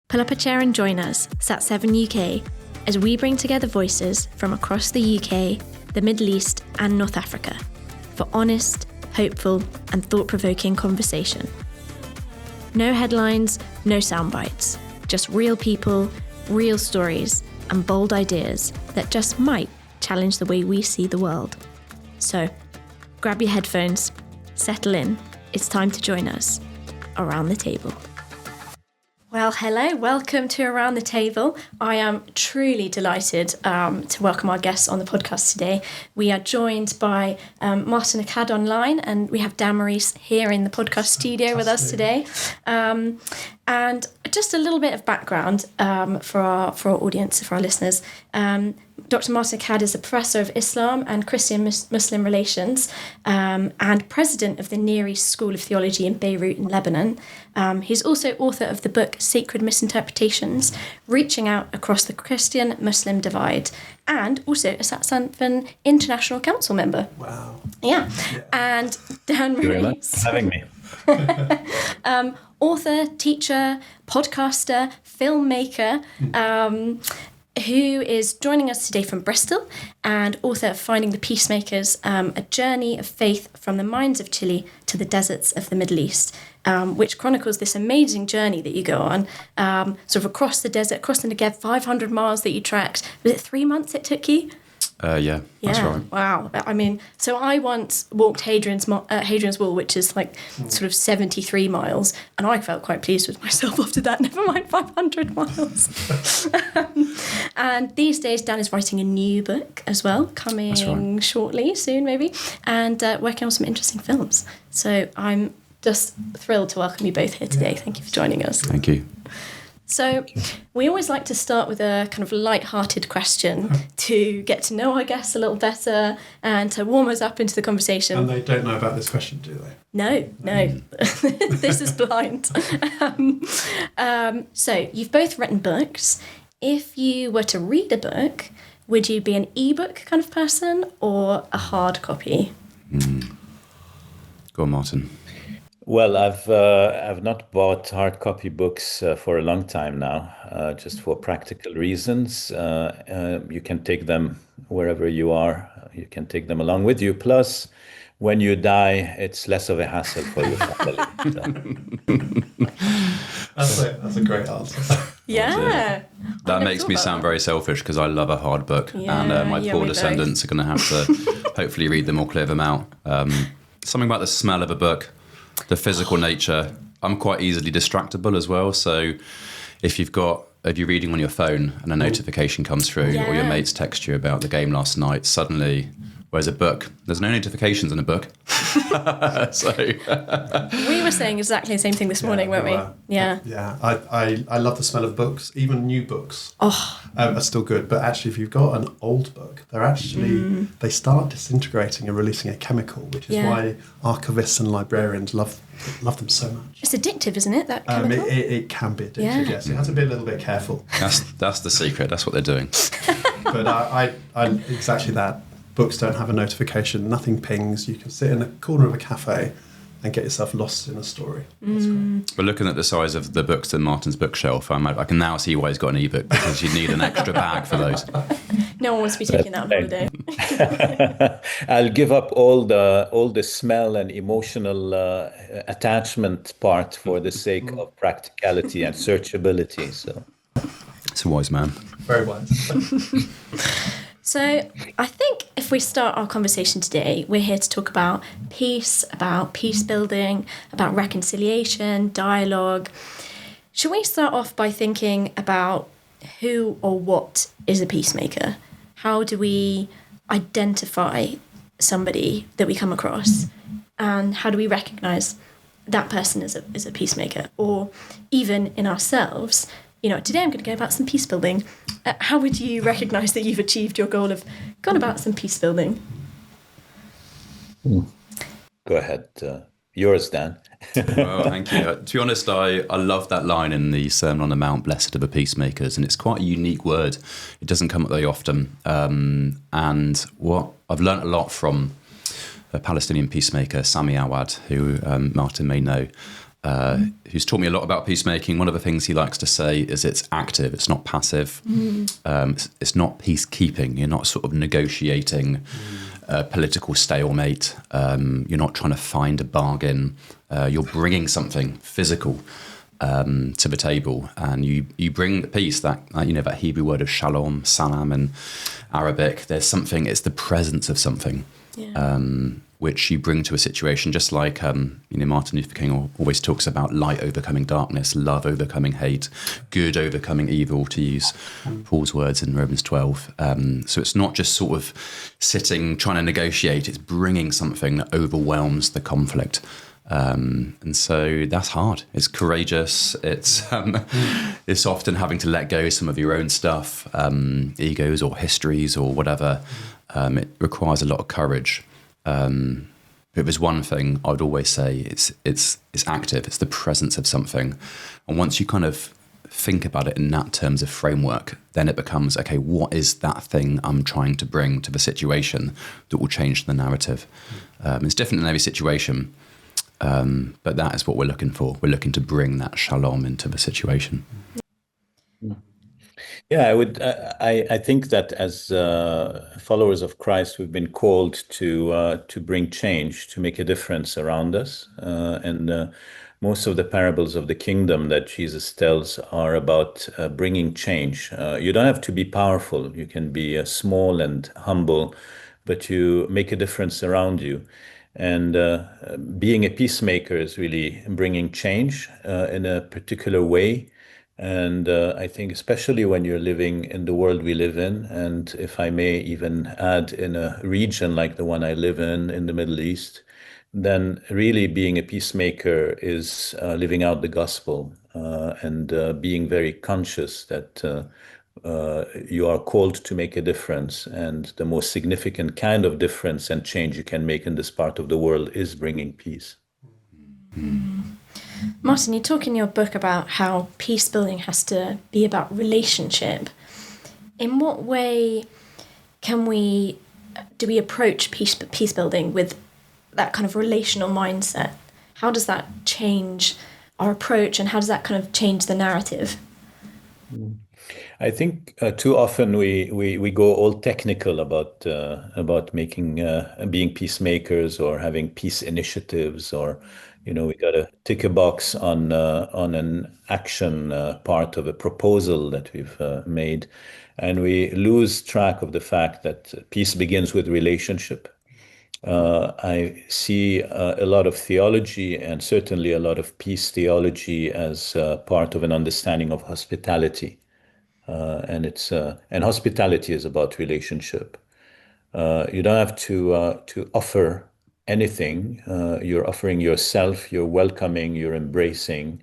Pull up a chair and join us, Sat7 UK, as we bring together voices from across the UK, the Middle East and North Africa for honest, hopeful and thought-provoking conversation. No headlines, no sound bites, just real people, real stories and bold ideas that just might challenge the way we see the world. So, grab your headphones, settle in, it's time to join us around the table. Well, hello, welcome to Around the Table. I am truly delighted to welcome our guests on the podcast today. We are joined by Martin Accad online, and we have Dan Morrice here in the podcast studio with us today. And just a little bit of background for our audience, for our listeners. Dr. Martin Accad is a professor of Islam and Christian Muslim relations and president of the Near East School of Theology in Beirut in Lebanon. He's also author of the book Sacred Misinterpretations, Reaching Out Across the Christian-Muslim Divide, and also a Sat7 International Council member. Wow. Yeah. And Dan Morrice. Thank you very much for having me. Author, teacher, podcaster, filmmaker, who is joining us today from Bristol, and author of Finding the Peacemakers, a journey of faith from the mines of Chile to the deserts of the Middle East, which chronicles this amazing journey that you go on, sort of across the desert, across the Negev, 500 miles that you trekked. Was it 3 months it took you? Yeah, that's right. Wow. I mean, so I once walked Hadrian's Wall, which is like sort of 73 miles, and I felt quite pleased with myself after that, never mind 500 miles. And these days, Dan is writing a new book as well, coming shortly, soon maybe, and working on some interesting films. So I'm just thrilled to welcome you both here today. Thank you for joining us. Thank you. So we always like to start with a kind of light-hearted question to get to know our guests a little better and to warm us up into the conversation. And they don't know about this question, do they? No. This is blind. So you've both written books. If you were to read a book, would you be an e-book kind of person or a hard copy? Go on, Martin. Well, I've not bought hard copy books for a long time now, just for practical reasons. You can take them wherever you are. You can take them along with you. Plus, when you die, it's less of a hassle for your family. That's a great answer. Yeah. That makes me sound very selfish because I love a hard book, and my poor descendants are going to have to hopefully read them or clear them out. Something about the smell of a book, the physical nature. I'm quite easily distractible as well. So if you're reading on your phone and a notification comes through, or your mates text you about the game last night, suddenly, whereas a book, there's no notifications in a book. So we were saying exactly the same thing this morning, weren't we? Yeah. I love the smell of books, even new books. Are still good. But actually, if you've got an old book, they start disintegrating and releasing a chemical, which is why archivists and librarians love them so much. It's addictive, isn't it, that chemical? It can be addictive, yes. You have to be a little bit careful. that's the secret. That's what they're doing. But I exactly that. Books don't have a notification, nothing pings. You can sit in a corner of a cafe and get yourself lost in a story. That's great. But looking at the size of the books in Martin's bookshelf, I can now see why he's got an ebook, because you need an extra bag for those. No one wants to be taking that on holiday. I'll give up all the smell and emotional attachment part for the sake of practicality and searchability. So it's a wise man. Very wise. So I think if we start our conversation today, we're here to talk about peace, about peace building, about reconciliation, dialogue. Should we start off by thinking about who or what is a peacemaker? How do we identify somebody that we come across? And how do we recognise that person as a peacemaker? Or even in ourselves, today I'm going to go about some peace building. How would you recognise that you've achieved your goal of gone about some peace building? Go ahead. Yours, Dan. Well, thank you. To be honest, I love that line in the Sermon on the Mount, blessed are the peacemakers, and it's quite a unique word. It doesn't come up very often. And what I've learnt a lot from a Palestinian peacemaker, Sami Awad, who Martin may know. who's taught me a lot about peacemaking. One of the things he likes to say is it's active, it's not passive. It's not peacekeeping. You're not sort of negotiating a political stalemate. You're not trying to find a bargain. You're bringing something physical to the table, and you bring the peace, that that Hebrew word of shalom, salam in Arabic. There's something, it's the presence of something. Which you bring to a situation, just like Martin Luther King always talks about light overcoming darkness, love overcoming hate, good overcoming evil, to use Paul's words in Romans 12. So it's not just sort of sitting trying to negotiate, it's bringing something that overwhelms the conflict. And so that's hard. It's courageous. It's often having to let go some of your own stuff, egos or histories or whatever. It requires a lot of courage. If there's one thing I would always say, it's active. It's the presence of something. And once you kind of think about it in that terms of framework, then it becomes, okay, what is that thing I'm trying to bring to the situation that will change the narrative? It's different in every situation. But that is what we're looking for. We're looking to bring that shalom into the situation. Yeah, I think that as followers of Christ, we've been called to bring change, to make a difference around us, and most of the parables of the kingdom that Jesus tells are about bringing change. You don't have to be powerful. You can be small and humble, but you make a difference around you. And being a peacemaker is really bringing change in a particular way. And I think especially when you're living in the world we live in, and if I may even add in a region like the one I live in the Middle East, then really being a peacemaker is living out the gospel and being very conscious that you are called to make a difference. And the most significant kind of difference and change you can make in this part of the world is bringing peace. Martin, you talk in your book about how peace building has to be about relationship. In what way do we approach peace building with that kind of relational mindset? How does that change our approach, and how does that kind of change the narrative? I think too often we go all technical about making being peacemakers or having peace initiatives, or we got to tick a box on an action part of a proposal that we've made, and we lose track of the fact that peace begins with relationship. I see a lot of theology, and certainly a lot of peace theology, as part of an understanding of hospitality. And hospitality is about relationship. You don't have to offer anything. You're offering yourself. You're welcoming. You're embracing,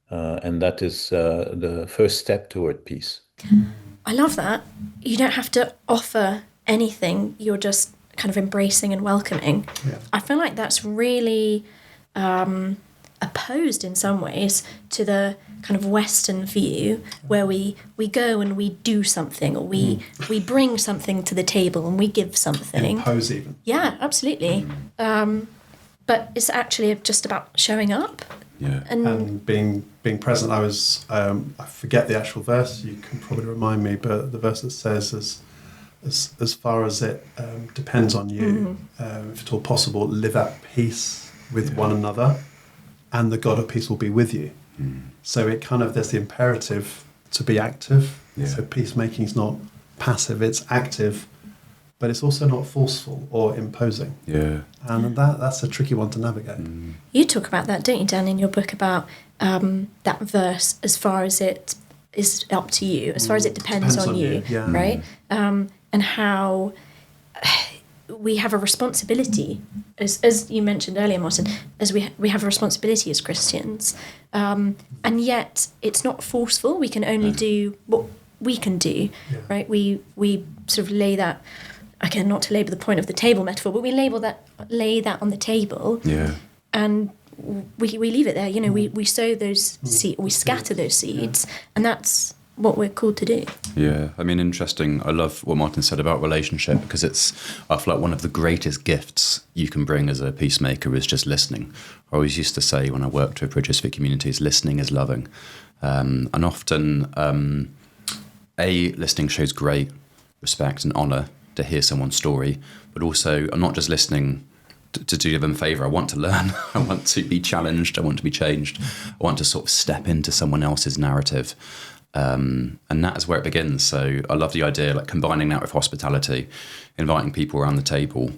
and that is the first step toward peace. I love that. You don't have to offer anything. You're just kind of embracing and welcoming. Yeah. I feel like that's really opposed in some ways to the kind of Western view, where we go and we do something, or we bring something to the table and we give something. Impose even. Yeah, absolutely. But it's actually just about showing up. Yeah. And being present. I forget the actual verse. You can probably remind me, but the verse that says, as far as it depends on you, if at all possible, live at peace with one another, and the God of peace will be with you. So there's the imperative to be active. Yeah. So peacemaking is not passive, it's active, but it's also not forceful or imposing. Yeah. And that's a tricky one to navigate. You talk about that, don't you, Dan, in your book, about that verse, as far as it is up to you, as far as it depends on you. Yeah. Right? And how we have a responsibility, as you mentioned earlier, Martin, as we have a responsibility as Christians, and yet it's not forceful. We can only do what we can do, right? We sort of lay that, again, not to labour the point of the table metaphor, but we lay that on the table, and we leave it there. We sow those seeds, we scatter those seeds, and that's what we're called to do. Yeah, I mean, interesting. I love what Martin said about relationship, because I feel like one of the greatest gifts you can bring as a peacemaker is just listening. I always used to say when I worked with Bridges for Communities, listening is loving. And often, listening shows great respect and honour to hear someone's story, but also I'm not just listening to do them a favour. I want to learn. I want to be challenged. I want to be changed. I want to sort of step into someone else's narrative. And that is where it begins. So I love the idea, like combining that with hospitality, inviting people around the table,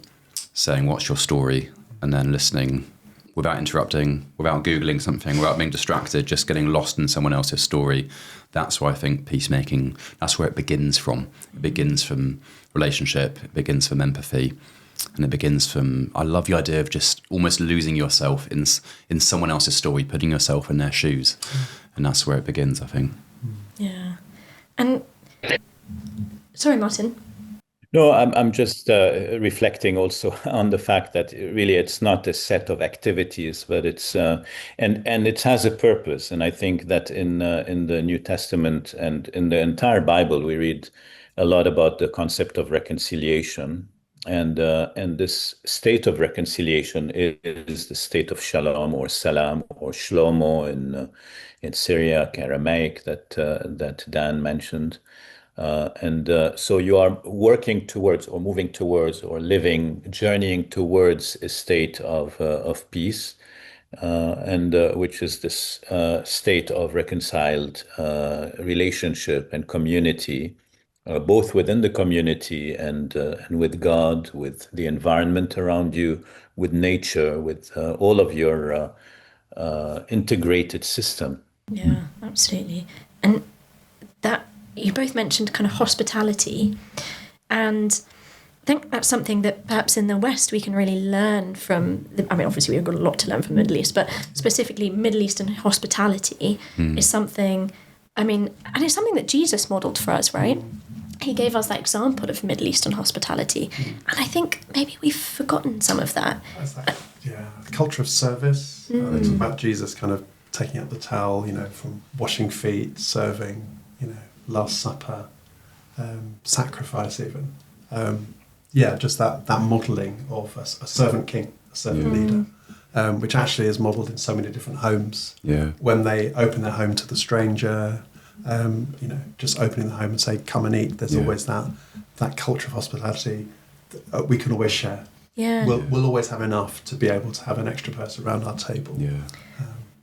saying, what's your story? And then listening without interrupting, without Googling something, without being distracted, just getting lost in someone else's story. That's why I think peacemaking, that's where it begins from. It begins from relationship, it begins from empathy. And it begins from, I love the idea of just almost losing yourself in someone else's story, putting yourself in their shoes. And that's where it begins, I think. Yeah. And, sorry, Martin. No, I'm just reflecting also on the fact that really it's not a set of activities, but it's and it has a purpose. And I think that in the New Testament and in the entire Bible, we read a lot about the concept of reconciliation. And this state of reconciliation is the state of shalom or salam or shlomo in Syriac, Aramaic that Dan mentioned. So you are working towards or moving towards or journeying towards a state of peace, and which is this state of reconciled relationship and community, both within the community and with God, with the environment around you, with nature, with all of your integrated system. Yeah, absolutely. And that you both mentioned kind of hospitality, and I think that's something that perhaps in the West we can really learn from. Obviously we've got a lot to learn from the Middle East, but specifically Middle Eastern hospitality is something. And it's something that Jesus modelled for us, right? He gave us that example of Middle Eastern hospitality, and I think maybe we've forgotten some of that. Culture of service. They talk about Jesus kind of taking up the towel, from washing feet, serving, Last Supper, sacrifice even. Just that modelling of a servant king, a servant leader, which actually is modelled in so many different homes. Yeah. When they open their home to the stranger, just opening the home and say, come and eat. There's always that culture of hospitality that we can always share. Yeah. We'll always have enough to be able to have an extra person around our table. Yeah.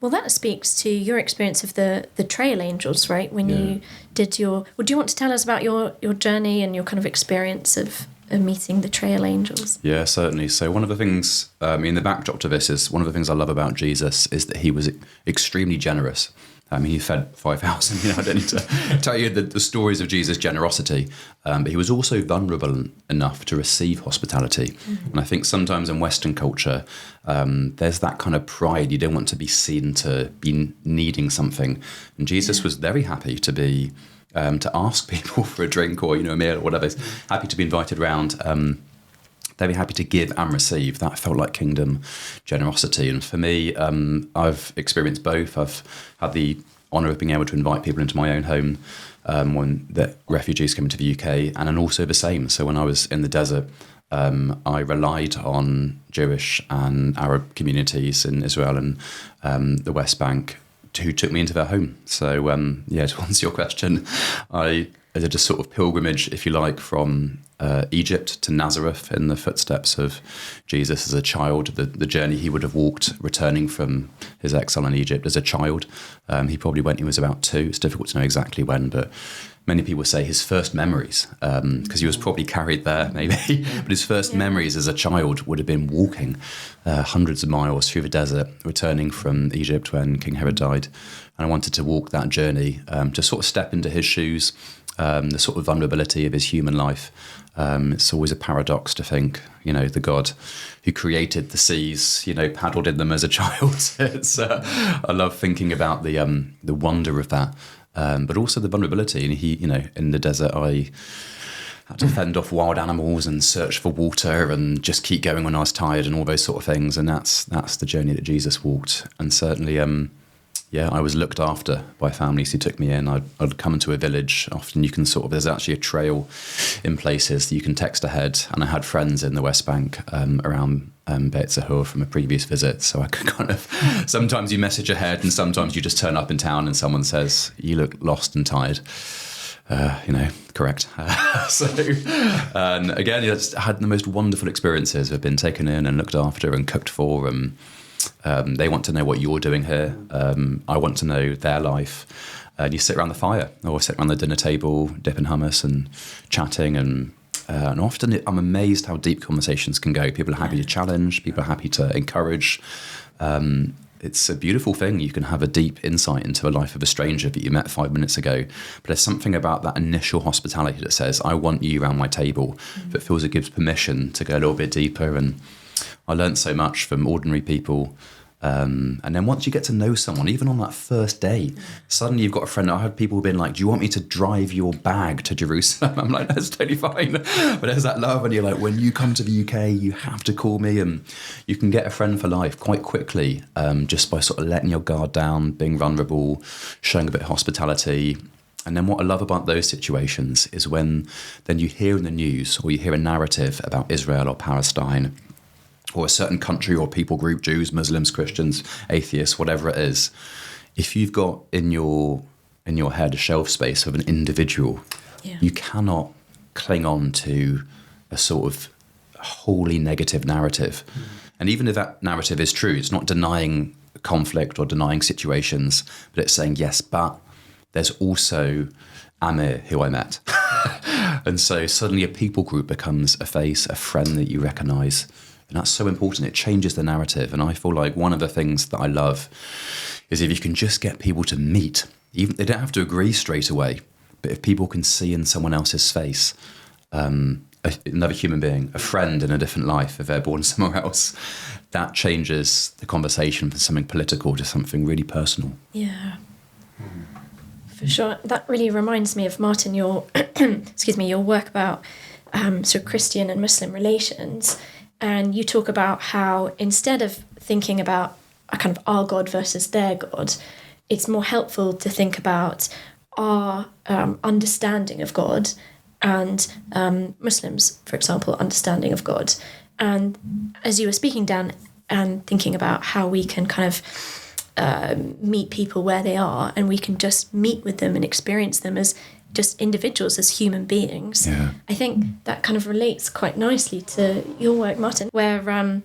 Well, that speaks to your experience of the trail angels, right? When you did do you want to tell us about your journey and your kind of experience of meeting the trail angels? Yeah, certainly. So one of the things, the backdrop to this is one of the things I love about Jesus is that he was extremely generous. He fed 5,000. I don't need to tell you the stories of Jesus' generosity, but he was also vulnerable enough to receive hospitality. Mm-hmm. And I think sometimes in Western culture, there's that kind of pride. You don't want to be seen to be needing something. And Jesus was very happy to be to ask people for a drink or a meal or whatever. Happy to be invited around. Very happy to give and receive. That felt like kingdom generosity. And for me, I've experienced both. I've had the honour of being able to invite people into my own home when the refugees came into the UK, and then also the same. So when I was in the desert, I relied on Jewish and Arab communities in Israel and the West Bank who took me into their home. So, to answer your question, I did a sort of pilgrimage, if you like, from Egypt to Nazareth in the footsteps of Jesus as a child, the journey he would have walked returning from his exile in Egypt as a child. He probably went, he was about 2. It's difficult to know exactly when, but many people say his first memories, because he was probably carried there maybe, but his first memories as a child would have been walking hundreds of miles through the desert, returning from Egypt when King Herod died. And I wanted to walk that journey to sort of step into his shoes, the sort of vulnerability of his human life. It's always a paradox to think, the God who created the seas, paddled in them as a child. I love thinking about the wonder of that, but also the vulnerability. And he, in the desert, I had to fend off wild animals and search for water and just keep going when I was tired and all those sort of things. And that's the journey that Jesus walked. And certainly, Yeah, I was looked after by families who took me in. I'd come into a village. Often you can there's actually a trail in places that you can text ahead. And I had friends in the West Bank around Beit Zahur from a previous visit. So I could kind of, sometimes you message ahead and sometimes you just turn up in town and someone says, you look lost and tired. Correct. And again, I had the most wonderful experiences. I've been taken in and looked after and cooked for. They want to know what you're doing here. I want to know their life. And you sit around the fire or sit around the dinner table, dipping hummus and chatting. And often I'm amazed how deep conversations can go. People are happy to challenge. People are happy to encourage. It's a beautiful thing. You can have a deep insight into the life of a stranger that you met 5 minutes ago. But there's something about that initial hospitality that says, I want you around my table, that feels it gives permission to go a little bit deeper. And I learned so much from ordinary people. And then once you get to know someone, even on that first day, suddenly you've got a friend. I had people being like, do you want me to drive your bag to Jerusalem? I'm like, that's totally fine. But there's that love. And you're like, when you come to the UK, you have to call me. And you can get a friend for life quite quickly, just by sort of letting your guard down, being vulnerable, showing a bit of hospitality. And then what I love about those situations is when then you hear in the news or you hear a narrative about Israel or Palestine, or a certain country or people group, Jews, Muslims, Christians, atheists, whatever it is, if you've got in your head a shelf space of an individual, you cannot cling on to a sort of wholly negative narrative. And even if that narrative is true, it's not denying conflict or denying situations, but it's saying, yes, but there's also Amir, who I met. And so suddenly a people group becomes a face, a friend that you recognise. And that's so important. It changes the narrative. And I feel like one of the things that I love is if you can just get people to meet, even they don't have to agree straight away, but if people can see in someone else's face another human being, a friend in a different life, if they're born somewhere else, that changes the conversation from something political to something really personal. Yeah. For sure. That really reminds me of, Martin, your your work about sort of Christian and Muslim relations. And you talk about how instead of thinking about a kind of our God versus their God, it's more helpful to think about our understanding of God and Muslims, for example, understanding of God. And as you were speaking, Dan, and thinking about how we can kind of meet people where they are, and we can just meet with them and experience them as just individuals, as human beings. Yeah. I think that kind of relates quite nicely to your work, Martin, where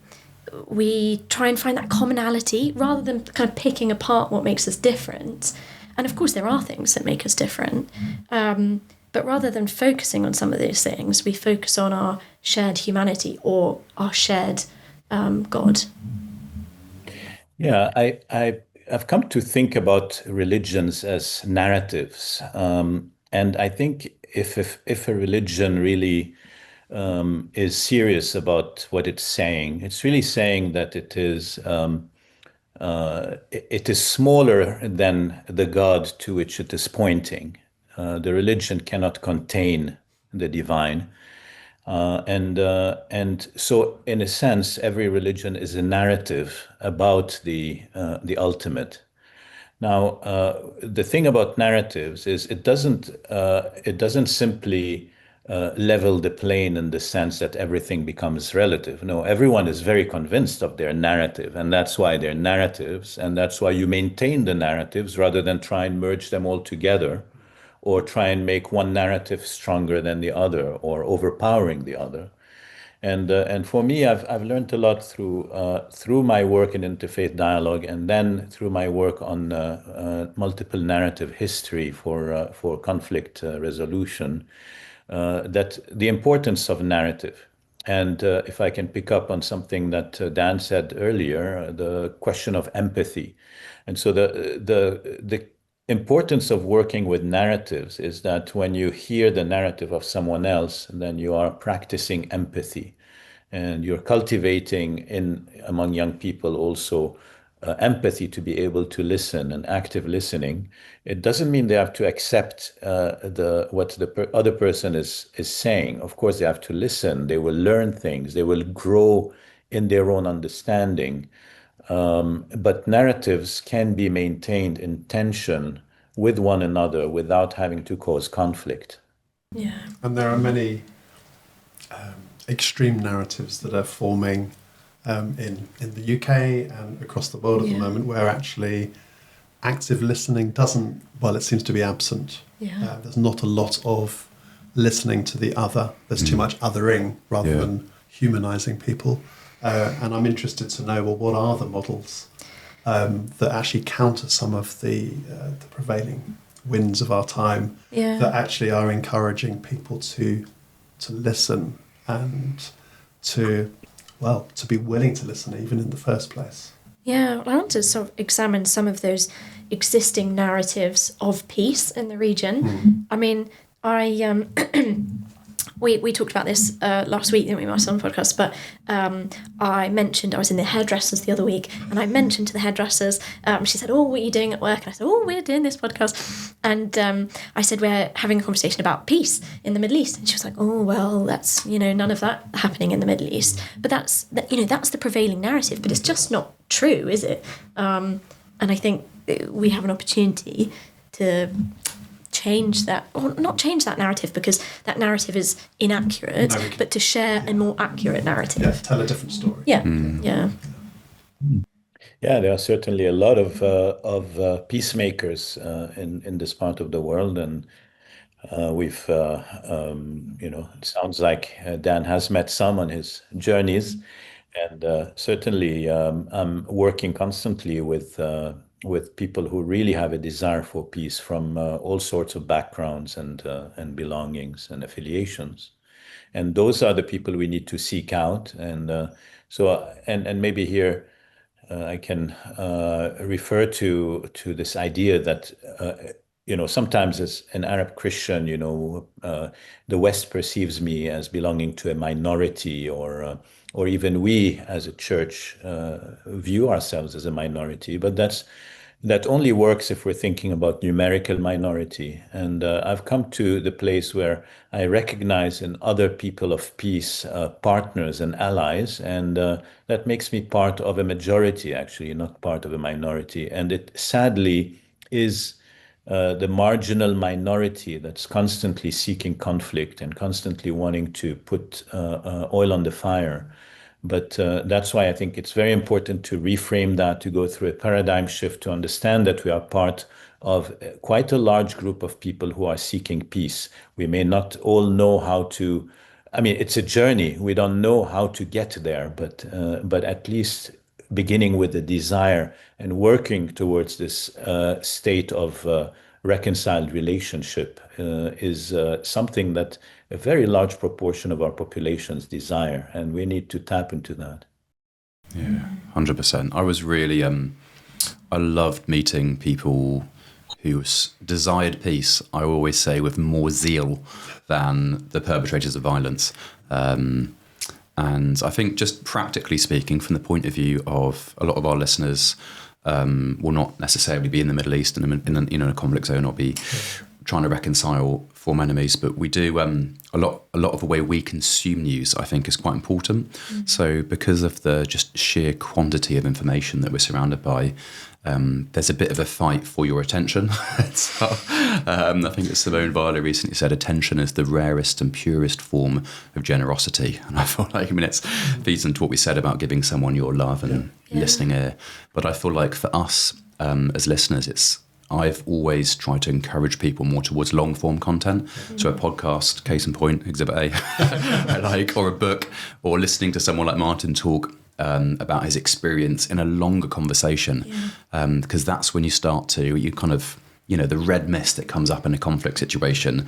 we try and find that commonality rather than kind of picking apart what makes us different. And of course there are things that make us different, but rather than focusing on some of those things, we focus on our shared humanity or our shared God. Yeah, I've come to think about religions as narratives. And I think if a religion really is serious about what it's saying, it's really saying that it is smaller than the God to which it is pointing. The religion cannot contain the divine. And so, in a sense, every religion is a narrative about the ultimate. Now, the thing about narratives is it doesn't simply level the plane in the sense that everything becomes relative. No, everyone is very convinced of their narrative, and that's why they're narratives, and that's why you maintain the narratives rather than try and merge them all together, or try and make one narrative stronger than the other or overpowering the other. And for me, I've learned a lot through my work in interfaith dialogue, and then through my work on multiple narrative history for conflict resolution, that the importance of narrative. And if I can pick up on something that Dan said earlier, the question of empathy. And so the importance of working with narratives is that when you hear the narrative of someone else, then you are practicing empathy, and you're cultivating among young people also empathy to be able to listen, and active listening. It doesn't mean they have to accept what the other person is saying. Of course, they have to listen. They will learn things. They will grow in their own understanding. But narratives can be maintained in tension with one another without having to cause conflict. Yeah. And there are many extreme narratives that are forming in the UK and across the world at the moment, where actually active listening it seems to be absent. Yeah. There's not a lot of listening to the other. There's too much othering rather than humanising people. And I'm interested to know, well, what are the models that actually counter some of the prevailing winds of our time that actually are encouraging people to listen and to be willing to listen even in the first place. Yeah, I want to sort of examine some of those existing narratives of peace in the region. I mean, we talked about this last week, didn't we, Marcel, on the podcast, but I was in the hairdressers the other week, and I mentioned to the hairdressers, she said, what are you doing at work? And I said, we're doing this podcast. And I said, we're having a conversation about peace in the Middle East. And she was like, that's, none of that happening in the Middle East. But that's the prevailing narrative, but it's just not true, is it? And I think we have an opportunity to change that, or not change that narrative, because that narrative is inaccurate, but to share a more accurate narrative. Yeah, tell a different story. Yeah. Yeah, there are certainly a lot of peacemakers in this part of the world, and we've it sounds like Dan has met some on his journeys, and certainly I'm working constantly with people who really have a desire for peace from all sorts of backgrounds and belongings and affiliations. And those are the people we need to seek out. And and maybe here I can refer to this idea that, sometimes as an Arab Christian, the West perceives me as belonging to a minority, or even we as a church view ourselves as a minority. But that only works if we're thinking about numerical minority. And I've come to the place where I recognize in other people of peace partners and allies, and that makes me part of a majority, actually, not part of a minority. And it sadly is the marginal minority that's constantly seeking conflict and constantly wanting to put oil on the fire. But that's why I think it's very important to reframe that, to go through a paradigm shift, to understand that we are part of quite a large group of people who are seeking peace. We may not all know how to, it's a journey. We don't know how to get there, but at least beginning with the desire and working towards this state of reconciled relationship is something that a very large proportion of our populations desire, and we need to tap into that. Yeah, 100%. I was really, I loved meeting people who desired peace, I always say, with more zeal than the perpetrators of violence. And I think, just practically speaking, from the point of view of a lot of our listeners, will not necessarily be in the Middle East and in a conflict zone, or be trying to reconcile former enemies, but we do a lot of the way we consume news, I think, is quite important. Mm-hmm. So because of the just sheer quantity of information that we're surrounded by, there's a bit of a fight for your attention. So, I think it's Simone Weil recently said, attention is the rarest and purest form of generosity. And I feel like, it feeds into what we said about giving someone your love and listening ear. But I feel like for us as listeners, I've always tried to encourage people more towards long form content. Mm-hmm. So a podcast, case in point, Exhibit A, or a book, or listening to someone like Martin talk about his experience in a longer conversation, because that's when you start to, the red mist that comes up in a conflict situation.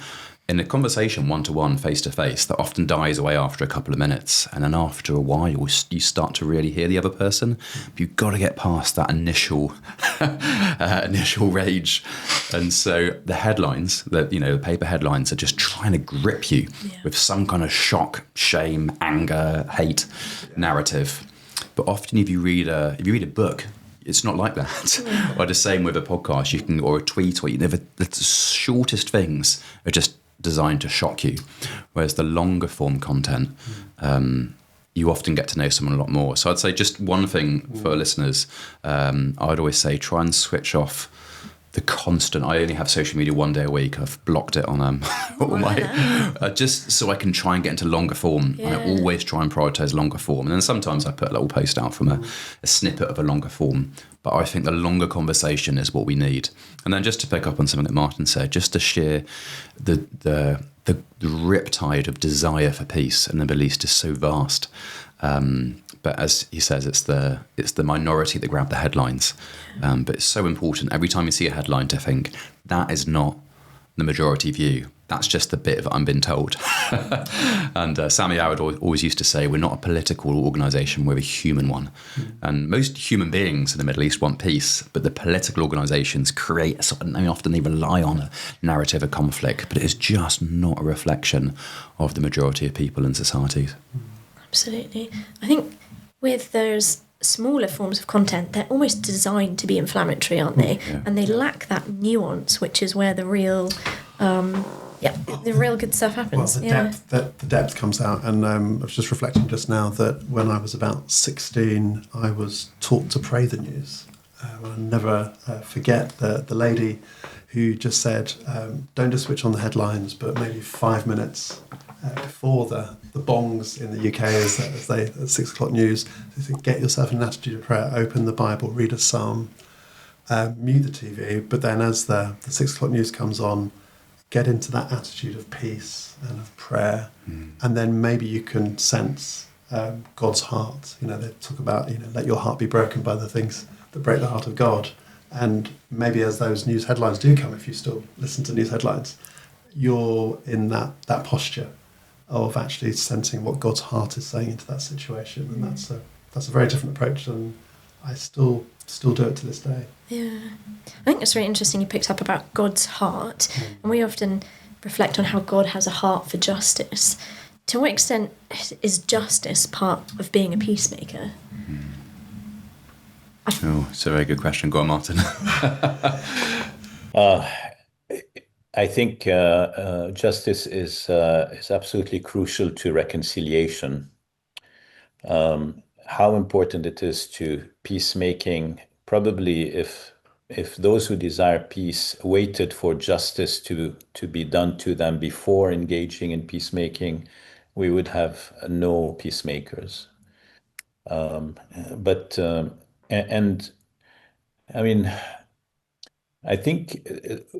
In a conversation, one-to-one, face-to-face, that often dies away after a couple of minutes. And then after a while, you start to really hear the other person. But you've got to get past that initial rage. And so the headlines, the paper headlines, are just trying to grip you with some kind of shock, shame, anger, hate narrative. But often if you read a book, it's not like that. Yeah. Or the same with a podcast, or a tweet, or the shortest things are just designed to shock you, whereas the longer form content, you often get to know someone a lot more. So I'd say just one thing for listeners, I'd always say try and switch off the constant. I only have social media 1 day a week. I've blocked it on all my just so I can try and get into longer form. I always try and prioritize longer form, and then sometimes I put a little post out from a snippet of a longer form. But I think the longer conversation is what we need. And then just to pick up on something that Martin said, just to share the riptide of desire for peace in the Middle East is so vast. But as he says, it's the minority that grab the headlines. But it's so important every time you see a headline to think that is not the majority view. That's just the bit of I'm being told. And Sammy Howard always used to say, we're not a political organisation, we're a human one. And most human beings in the Middle East want peace, but the political organisations create, often they rely on a narrative of conflict, but it is just not a reflection of the majority of people in societies. Absolutely. I think with those smaller forms of content, they're almost designed to be inflammatory, aren't they? Yeah. And they lack that nuance, which is where the real good stuff happens. Well, the depth comes out, and I was just reflecting just now that when I was about 16, I was taught to pray the news. I'll never forget the lady who just said, don't just switch on the headlines, but maybe 5 minutes before the bongs in the UK as they at 6 o'clock news, they said, get yourself in an attitude of prayer, open the Bible, read a psalm, mute the TV, but then as the 6 o'clock news comes on, get into that attitude of peace and of prayer, and then maybe you can sense God's heart. They talk about, let your heart be broken by the things that break the heart of God. And maybe as those news headlines do come, if you still listen to news headlines, you're in that posture of actually sensing what God's heart is saying into that situation. And that's a very different approach, and I still do it to this day. Yeah. I think it's really interesting you picked up about God's heart, and we often reflect on how God has a heart for justice. To what extent is justice part of being a peacemaker? Oh, it's a very good question. Go on, Martin. I think justice is absolutely crucial to reconciliation. How important it is to peacemaking, probably if those who desire peace waited for justice to be done to them before engaging in peacemaking, we would have no peacemakers. I think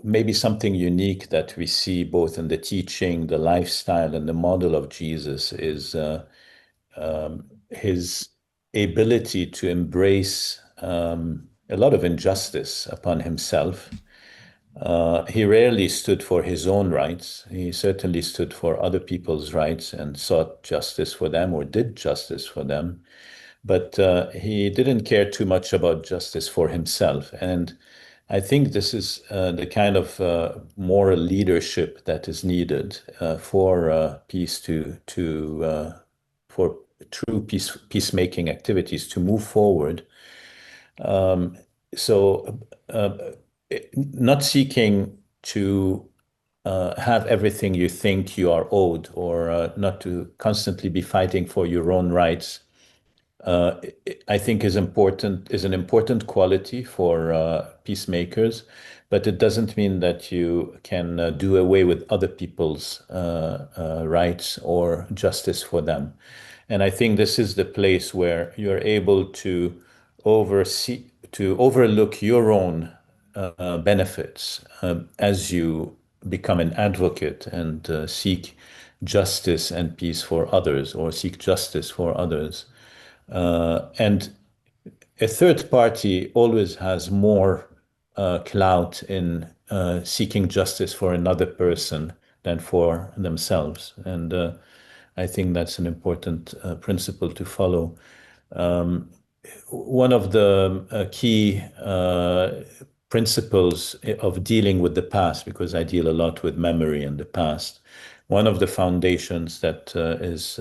maybe something unique that we see both in the teaching, the lifestyle, and the model of Jesus is his ability to embrace a lot of injustice upon himself. He rarely stood for his own rights. He certainly stood for other people's rights and sought justice for them or did justice for them. But he didn't care too much about justice for himself. And I think this is the kind of moral leadership that is needed for peace for true peacemaking activities to move forward. Not seeking to have everything you think you are owed, or not to constantly be fighting for your own rights, I think is an important quality for peacemakers, but it doesn't mean that you can do away with other people's rights or justice for them. And I think this is the place where you're able to overlook your own benefits as you become an advocate and seek justice and peace for others, or seek justice for others. And a third party always has more clout in seeking justice for another person than for themselves. And I think that's an important principle to follow. One of the key principles of dealing with the past, because I deal a lot with memory and the past, one of the foundations that is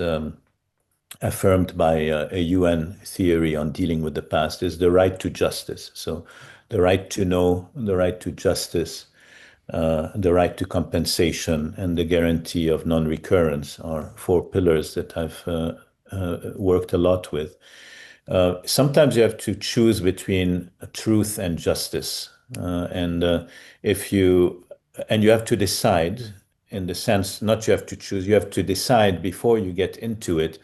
affirmed by a UN theory on dealing with the past is the right to justice. So the right to know, the right to justice, the right to compensation, and the guarantee of non-recurrence are 4 pillars that I've worked a lot with. Sometimes you have to choose between truth and justice, and you have to decide, in the sense, not you have to choose, you have to decide before you get into it.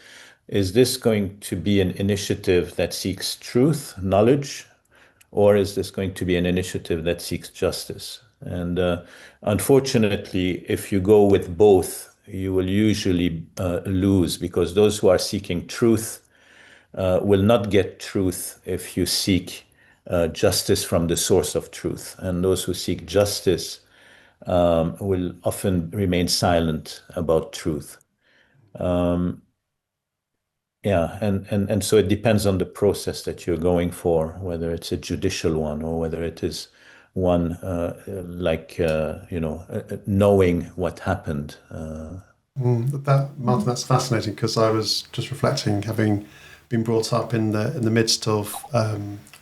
Is this going to be an initiative that seeks truth, knowledge, or is this going to be an initiative that seeks justice? And unfortunately, if you go with both, you will usually lose, because those who are seeking truth will not get truth if you seek justice from the source of truth. And those who seek justice will often remain silent about truth. And so it depends on the process that you're going for, whether it's a judicial one or whether it is one knowing what happened. Martin, that's fascinating, because I was just reflecting, having been brought up in the midst of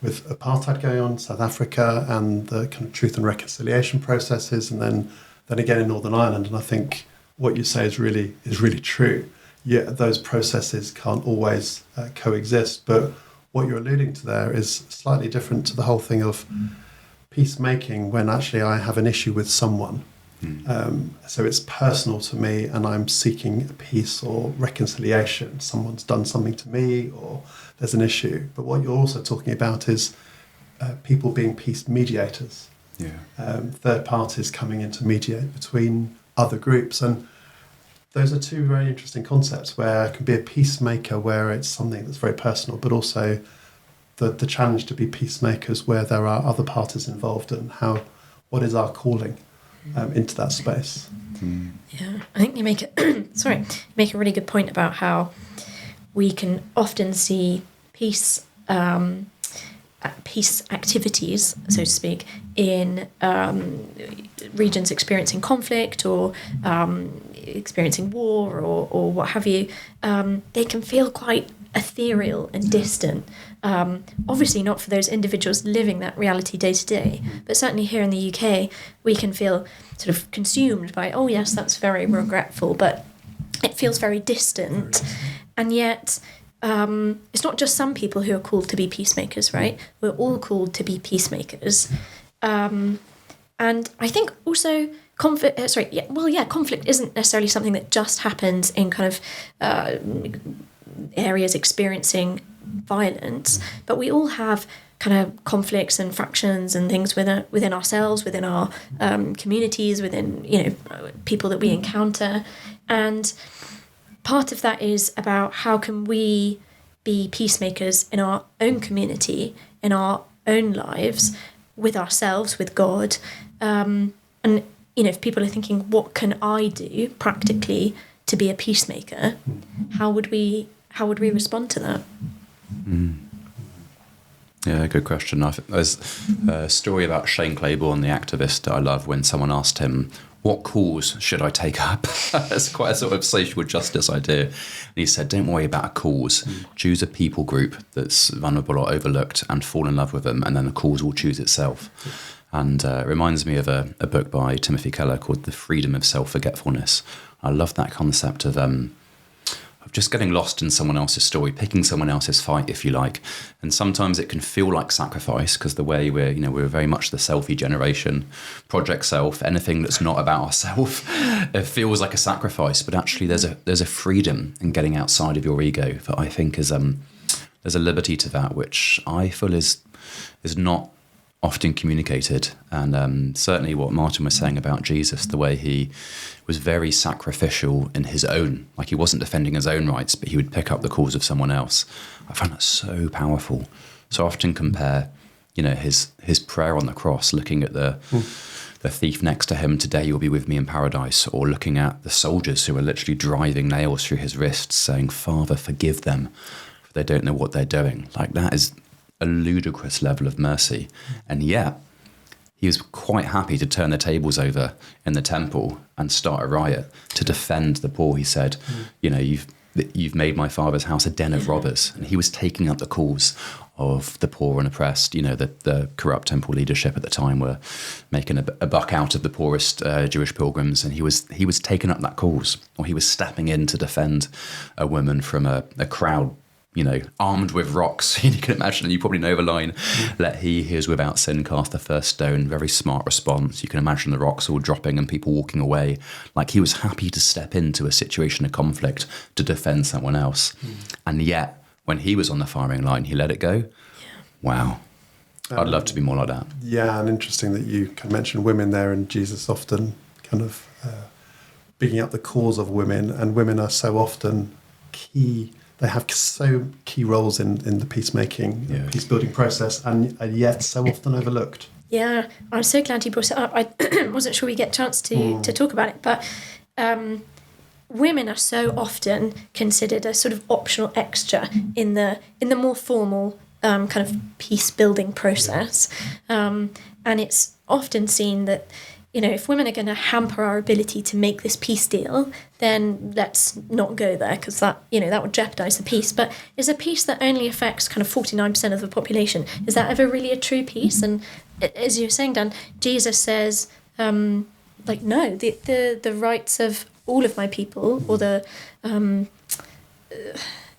with apartheid going on in South Africa and the kind of truth and reconciliation processes, and then again in Northern Ireland. And I think what you say is really true. Yeah, those processes can't always coexist. But what you're alluding to there is slightly different to the whole thing of peacemaking, when actually I have an issue with someone. So it's personal to me, and I'm seeking peace or reconciliation. Someone's done something to me, or there's an issue. But what you're also talking about is people being peace mediators. Third parties coming in to mediate between other groups. And those are two very interesting concepts, where I can be a peacemaker where it's something that's very personal, but also the challenge to be peacemakers where there are other parties involved, and what is our calling into that space. Yeah, I think you make a really good point about how we can often see peace activities, so to speak, in regions experiencing conflict or experiencing war or what have you. They can feel quite ethereal and distant. Obviously not for those individuals living that reality day to day, but certainly here in the UK, we can feel sort of consumed by, oh yes, that's very regretful, but it feels very distant. And yet, it's not just some people who are called to be peacemakers, right? We're all called to be peacemakers. And I think also conflict isn't necessarily something that just happens in kind of areas experiencing violence, but we all have kind of conflicts and fractions and things within ourselves, within our communities, within people that we encounter. And part of that is about how can we be peacemakers in our own community, in our own lives, with ourselves, with God. And if people are thinking, what can I do practically to be a peacemaker? How would we respond to that? Yeah, good question. I think there's a story about Shane Claiborne, the activist, that I love, when someone asked him, what cause should I take up? It's quite a sort of social justice idea. And he said, don't worry about a cause. Choose a people group that's vulnerable or overlooked and fall in love with them, and then the cause will choose itself. And it reminds me of a book by Timothy Keller called The Freedom of Self-Forgetfulness. I love that concept of just getting lost in someone else's story, picking someone else's fight, if you like. And sometimes it can feel like sacrifice, because the way we're very much the selfie generation, project self, anything that's not about ourselves, it feels like a sacrifice. But actually there's a freedom in getting outside of your ego that I think is there's a liberty to that, which I feel is not often communicated. And certainly what Martin was saying about Jesus, the way he was very sacrificial in his own, like he wasn't defending his own rights, but he would pick up the cause of someone else. I found that so powerful. So I often compare, his prayer on the cross, looking at the thief next to him, today you'll be with me in paradise, or looking at the soldiers who are literally driving nails through his wrists, saying, Father, forgive them, for they don't know what they're doing. Like, that is a ludicrous level of mercy. And yet he was quite happy to turn the tables over in the temple and start a riot to defend the poor. He said, you've made my father's house a den of robbers. And he was taking up the cause of the poor and oppressed. You know, the corrupt temple leadership at the time were making a buck out of the poorest Jewish pilgrims, and he was taking up that cause, or he was stepping in to defend a woman from a crowd, you know, armed with rocks. You can imagine, and you probably know the line, "Let he who is without sin cast the first stone." Very smart response. You can imagine the rocks all dropping and people walking away. Like, he was happy to step into a situation of conflict to defend someone else. And yet, when he was on the firing line, he let it go. Wow. I'd love to be more like that. Yeah, and interesting that you can mention women there, and Jesus often kind of bigging up the cause of women, and women are so often key. They have so key roles in the peacemaking, peace-building process, and yet so often overlooked. Yeah, I'm so glad you brought it up. I wasn't sure we get a chance to talk about it, but women are so often considered a sort of optional extra in the more formal kind of peace-building process, and it's often seen that, you know, if women are going to hamper our ability to make this peace deal, then let's not go there, because that would jeopardize the peace. But is a peace that only affects kind of 49% of the population, is that ever really a true peace? And as you're saying, Dan, Jesus says, no, the rights of all of my people, or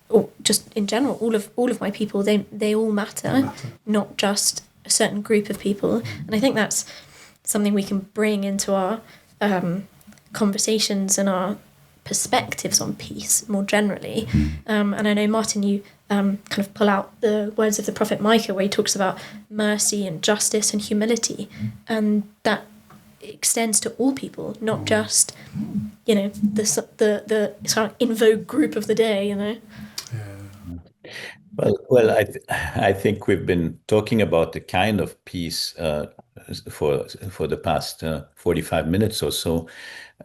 or just in general, all of my people, they all matter, not just a certain group of people. And I think that's something we can bring into our conversations and our perspectives on peace more generally. And I know, Martin, you kind of pull out the words of the prophet Micah, where he talks about mercy and justice and humility, and that extends to all people, not just, you know, the sort of in vogue group of the day, you know. Well, I think we've been talking about the kind of peace for the past 45 minutes or so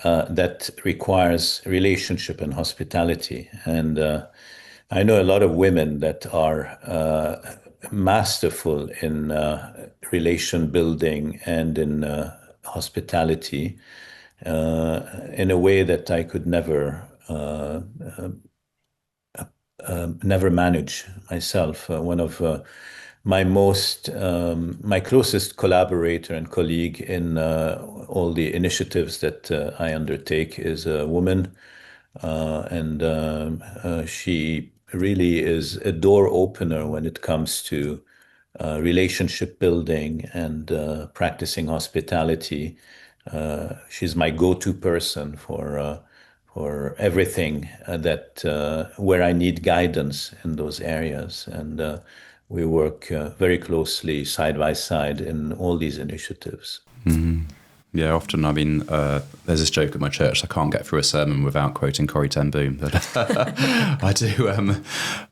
that requires relationship and hospitality. And I know a lot of women that are masterful in relation building and in hospitality in a way that I could never manage myself. One of my closest collaborator and colleague in all the initiatives that I undertake is a woman, and she really is a door opener when it comes to relationship building and practicing hospitality. She's my go-to person for everything that where I need guidance in those areas, and we work very closely side by side in all these initiatives. Mm-hmm. Yeah, often, I mean, there's this joke at my church, I can't get through a sermon without quoting Corrie ten Boom, but I do.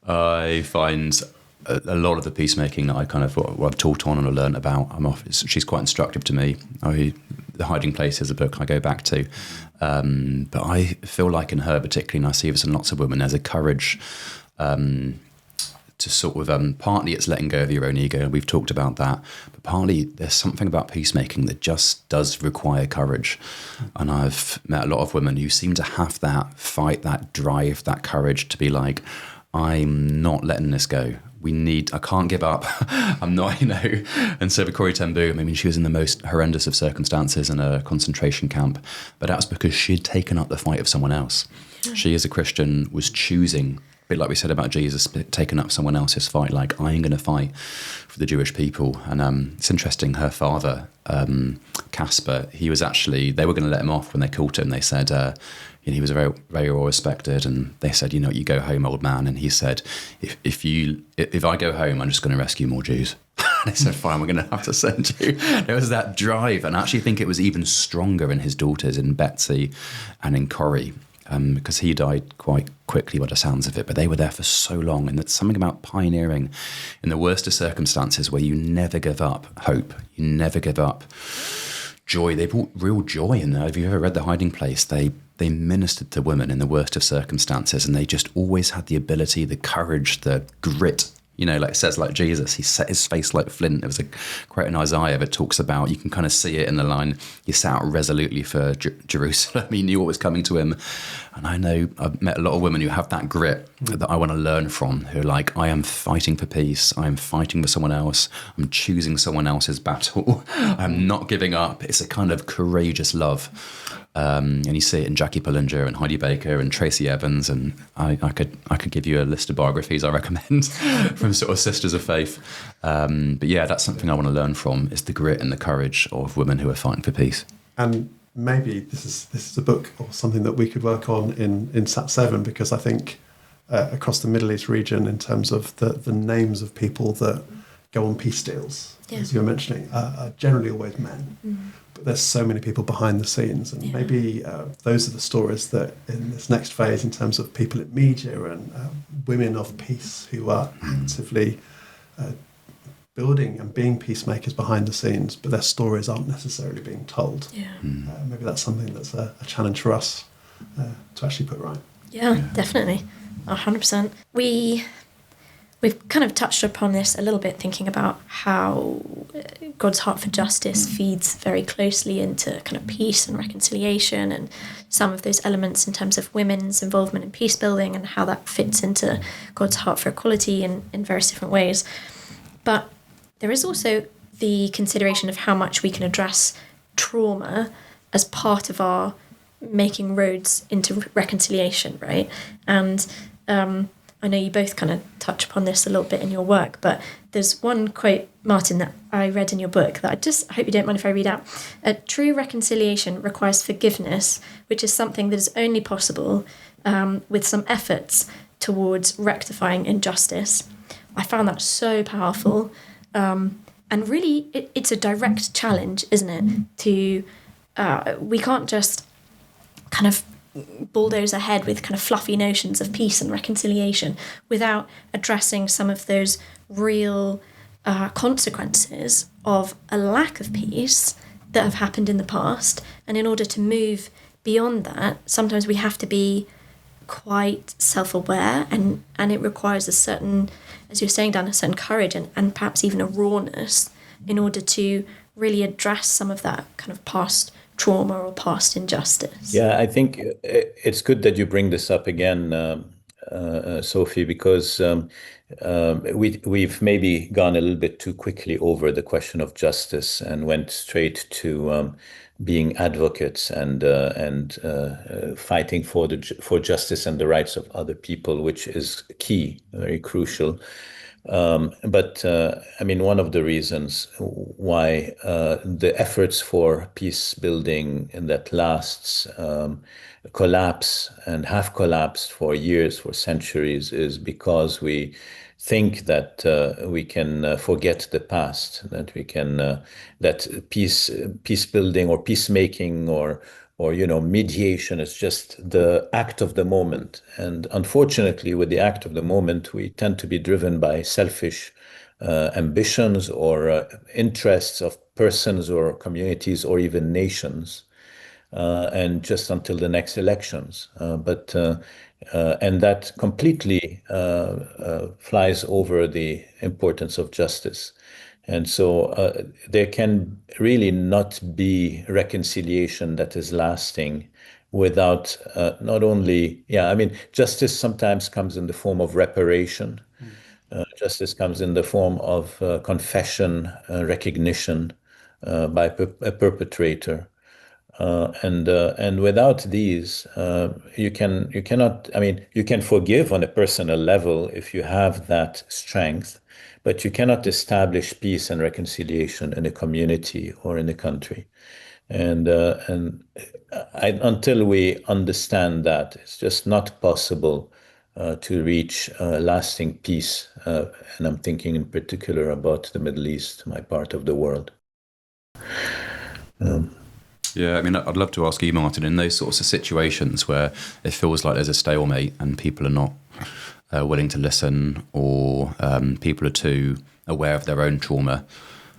I find a lot of the peacemaking that I've taught on and learned about, she's quite instructive to me. The Hiding Place is a book I go back to. But I feel like in her particularly, and I see this in lots of women, there's a courage to sort of, partly it's letting go of your own ego, and we've talked about that, but partly there's something about peacemaking that just does require courage. And I've met a lot of women who seem to have that fight, that drive, that courage to be like, I'm not letting this go. I can't give up. I'm not, you know. And so for Corrie ten Boom, I mean, she was in the most horrendous of circumstances in a concentration camp, but that was because she had taken up the fight of someone else. Yeah. She, as a Christian, was choosing, a bit like we said about Jesus, taking up someone else's fight, like, I'm going to fight for the Jewish people. And it's interesting, her father, Caspar, he was actually, they were going to let him off when they caught him. They said, he was very, very well respected, and they said, you go home, old man. And he said, if I go home, I'm just going to rescue more Jews. They said, fine, we're going to have to send you. There was that drive, and I actually think it was even stronger in his daughters, in Betsy and in Corrie, because he died quite quickly by the sounds of it, but they were there for so long. And it's something about pioneering in the worst of circumstances where you never give up hope, you never give up joy. They brought real joy in there. Have you ever read The Hiding Place? They ministered to women in the worst of circumstances, and they just always had the ability, the courage, the grit, like it says like Jesus, he set his face like flint. There was a quote in Isaiah that talks about, you can kind of see it in the line, he set out resolutely for Jerusalem. He knew what was coming to him. And I know I've met a lot of women who have that grit that I want to learn from, who are like, I am fighting for peace. I am fighting for someone else. I'm choosing someone else's battle. I'm not giving up. It's a kind of courageous love. And you see it in Jackie Pullinger and Heidi Baker and Tracy Evans, and I could give you a list of biographies I recommend from sort of sisters of faith. But yeah, that's something I want to learn from, is the grit and the courage of women who are fighting for peace. And maybe this is a book or something that we could work on in Sat7, because I think across the Middle East region, in terms of the names of people that go on peace deals, as you were mentioning, are generally always men. But there's so many people behind the scenes, and maybe those are the stories that in this next phase, in terms of people in media and women of peace who are actively building and being peacemakers behind the scenes, but their stories aren't necessarily being told. Maybe that's something that's a challenge for us to actually put right. Yeah, definitely. 100%. We've kind of touched upon this a little bit, thinking about how God's heart for justice feeds very closely into kind of peace and reconciliation, and some of those elements in terms of women's involvement in peace building and how that fits into God's heart for equality in various different ways. But there is also the consideration of how much we can address trauma as part of our making roads into reconciliation, right? And I know you both kind of touch upon this a little bit in your work, but there's one quote, Martin, that I read in your book that I hope you don't mind if I read out. True reconciliation requires forgiveness, which is something that is only possible with some efforts towards rectifying injustice. I found that so powerful. And really, it's a direct challenge, isn't it? We can't just kind of bulldoze ahead with kind of fluffy notions of peace and reconciliation without addressing some of those real consequences of a lack of peace that have happened in the past. And in order to move beyond that, sometimes we have to be quite self-aware, and it requires a certain, as you're saying, Dan, a certain courage and perhaps even a rawness in order to really address some of that kind of past trauma or past injustice. Yeah, I think it's good that you bring this up again, Sophie, because we've maybe gone a little bit too quickly over the question of justice and went straight to being advocates and fighting for justice and the rights of other people, which is key, very crucial. But I mean, one of the reasons why the efforts for peace building that lasts collapse and have collapsed for years, for centuries, is because we think that we can forget the past, that we can that peace building or peacemaking or mediation is just the act of the moment. And unfortunately, with the act of the moment, we tend to be driven by selfish ambitions or interests of persons or communities or even nations, and just until the next elections. And that completely flies over the importance of justice. And so there can really not be reconciliation that is lasting without not only, justice sometimes comes in the form of reparation. Justice comes in the form of confession, recognition by a perpetrator. And without these, you cannot, you can forgive on a personal level if you have that strength, but you cannot establish peace and reconciliation in a community or in a country. And until we understand that, it's just not possible to reach lasting peace. And I'm thinking in particular about the Middle East, my part of the world. Yeah, I'd love to ask you, Martin, in those sorts of situations where it feels like there's a stalemate and people are not willing to listen, or people are too aware of their own trauma,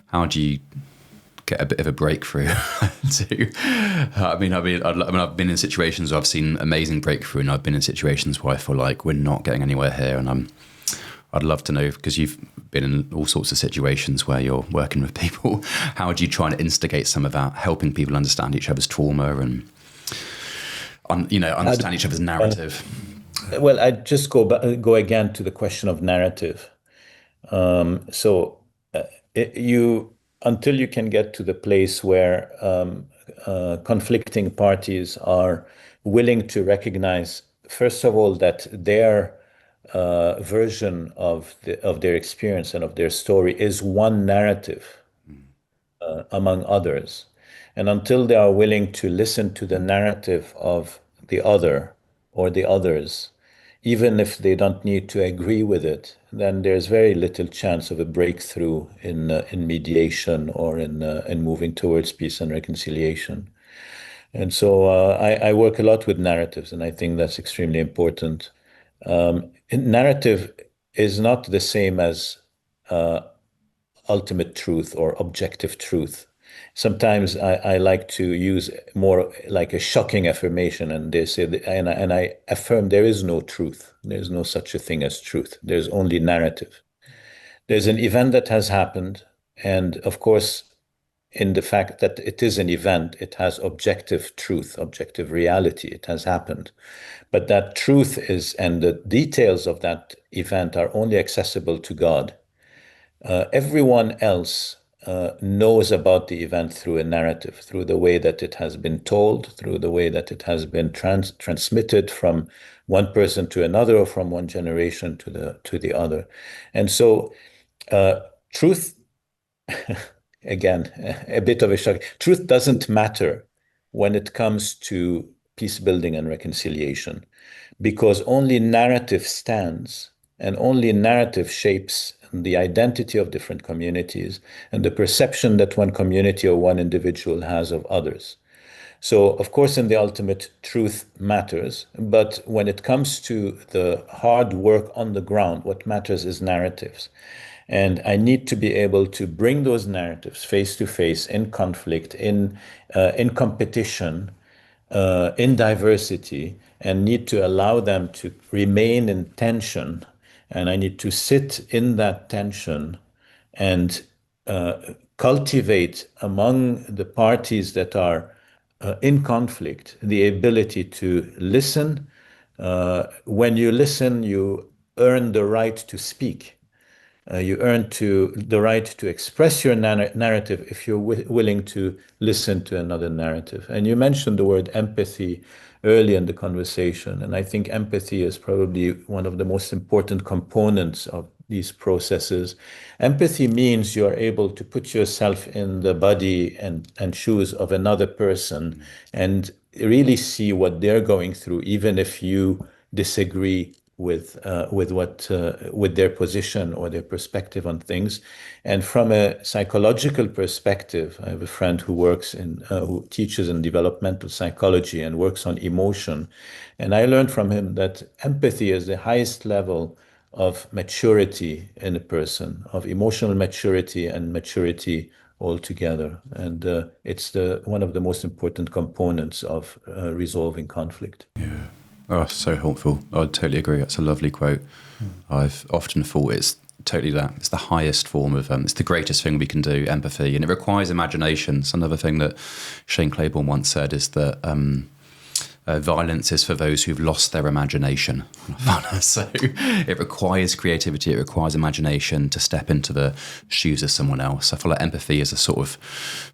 how do you get a bit of a breakthrough? I've been in situations where I've seen amazing breakthrough, and I've been in situations where I feel like we're not getting anywhere here, and I'd love to know, because you've been in all sorts of situations where you're working with people, how do you try and instigate some of that, helping people understand each other's trauma and understand each other's narrative? Well, I'd just go again to the question of narrative. Until you can get to the place where conflicting parties are willing to recognize, first of all, that their version of their experience and of their story is one narrative among others, and until they are willing to listen to the narrative of the other or the others, even if they don't need to agree with it, then there's very little chance of a breakthrough in mediation or in moving towards peace and reconciliation. And so I work a lot with narratives, and I think that's extremely important. Narrative is not the same as ultimate truth or objective truth. Sometimes I like to use more like a shocking affirmation, and they say, and I affirm there is no truth. There's no such a thing as truth. There's only narrative. There's an event that has happened, and of course, in the fact that it is an event, it has objective truth, objective reality. It has happened. But that truth is, and the details of that event are only accessible to God. Everyone else knows about the event through a narrative, through the way that it has been told, through the way that it has been transmitted from one person to another, or from one generation to the other. And so truth, again, a bit of a shock. Truth doesn't matter when it comes to peace building and reconciliation, because only narrative stands, and only narrative shapes the identity of different communities and the perception that one community or one individual has of others. So, of course, in the ultimate, truth matters, but when it comes to the hard work on the ground, what matters is narratives. And I need to be able to bring those narratives face to face, in conflict, in competition, in diversity, and need to allow them to remain in tension. And I need to sit in that tension and cultivate among the parties that are in conflict the ability to listen. When you listen, you earn the right to speak. You earn the right to express your narrative if you're willing to listen to another narrative. And you mentioned the word empathy early in the conversation, and I think empathy is probably one of the most important components of these processes. Empathy means you're able to put yourself in the body and shoes of another person and really see what they're going through, even if you disagree with their position or their perspective on things. And from a psychological perspective, I have a friend who who teaches in developmental psychology and works on emotion. And I learned from him that empathy is the highest level of maturity in a person, of emotional maturity and maturity altogether. And it's one of the most important components of resolving conflict. Yeah. Oh, so helpful. I totally agree. That's a lovely quote. I've often thought it's totally that. It's the highest form of, it's the greatest thing we can do, empathy, and it requires imagination. It's another thing that Shane Claiborne once said is that violence is for those who've lost their imagination. So it requires creativity, it requires imagination to step into the shoes of someone else. I feel like empathy is a sort of